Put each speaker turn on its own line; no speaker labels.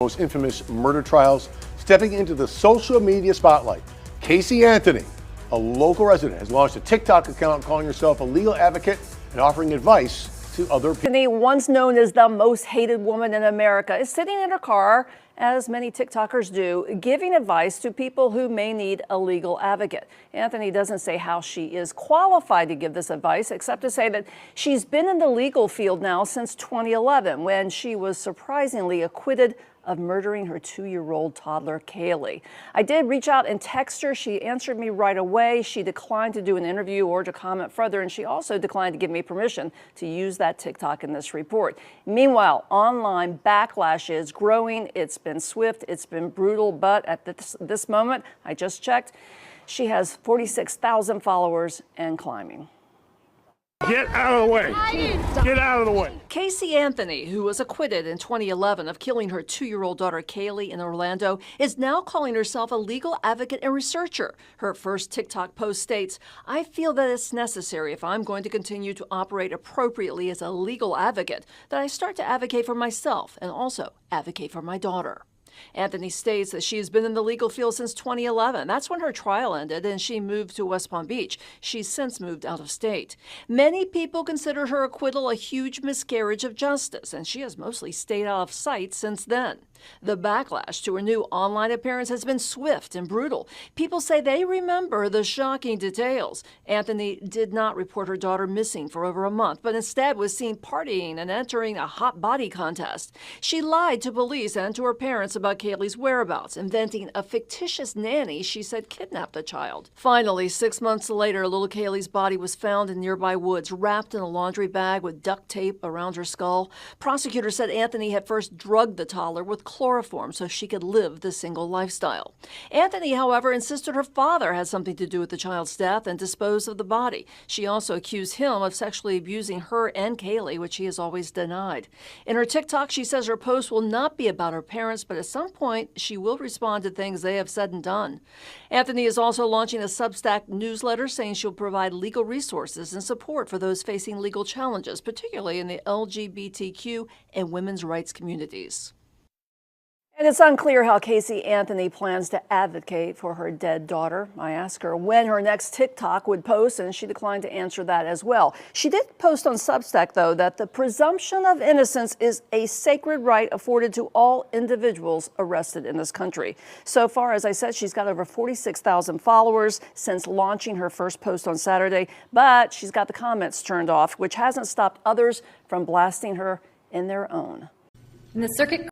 most infamous murder trials. Stepping into the social media spotlight, Casey Anthony, a local resident, has launched a TikTok account calling herself a legal advocate and offering advice to other people.
Anthony, once known as the most hated woman in America, is sitting in her car, as many TikTokers do, giving advice to people who may need a legal advocate. Anthony doesn't say how she is qualified to give this advice, except to say that she's been in the legal field now since 2011, when she was surprisingly acquitted of murdering her 2-year-old toddler, Kaylee. I did reach out and text her. She answered me right away. She declined to do an interview or to comment further, and she also declined to give me permission to use that TikTok in this report. Meanwhile, online backlash is growing. It's been swift, it's been brutal, but at this moment, I just checked, she has 46,000 followers and climbing.
Get out of the way. Get out of the way.
Casey Anthony, who was acquitted in 2011 of killing her 2-year-old daughter Kaylee in Orlando, is now calling herself a legal advocate and researcher. Her first TikTok post states, "I feel that it's necessary, if I'm going to continue to operate appropriately as a legal advocate, that I start to advocate for myself and also advocate for my daughter." Anthony states that she has been in the legal field since 2011. That's when her trial ended and she moved to West Palm Beach. She's since moved out of state. Many people consider her acquittal a huge miscarriage of justice, and she has mostly stayed out of sight since then. The backlash to her new online appearance has been swift and brutal. People say they remember the shocking details. Anthony did not report her daughter missing for over a month, but instead was seen partying and entering a hot body contest. She lied to police and to her parents about Kaylee's whereabouts, inventing a fictitious nanny she said kidnapped the child. Finally, 6 months later, little Kaylee's body was found in nearby woods, wrapped in a laundry bag with duct tape around her skull. Prosecutors said Anthony had first drugged the toddler with chloroform so she could live the single lifestyle. Anthony, however, insisted her father had something to do with the child's death and disposed of the body. She also accused him of sexually abusing her and Kaylee, which he has always denied. In her TikTok, she says her post will not be about her parents, but at some point she will respond to things they have said and done. Anthony is also launching a Substack newsletter saying she'll provide legal resources and support for those facing legal challenges, particularly in the LGBTQ and women's rights communities. And it's unclear how Casey Anthony plans to advocate for her dead daughter. I asked her when her next TikTok would post, and she declined to answer that as well. She did post on Substack, though, that the presumption of innocence is a sacred right afforded to all individuals arrested in this country. So far, as I said, she's got over 46,000 followers since launching her first post on Saturday, but she's got the comments turned off, which hasn't stopped others from blasting her in their own.
In the circuit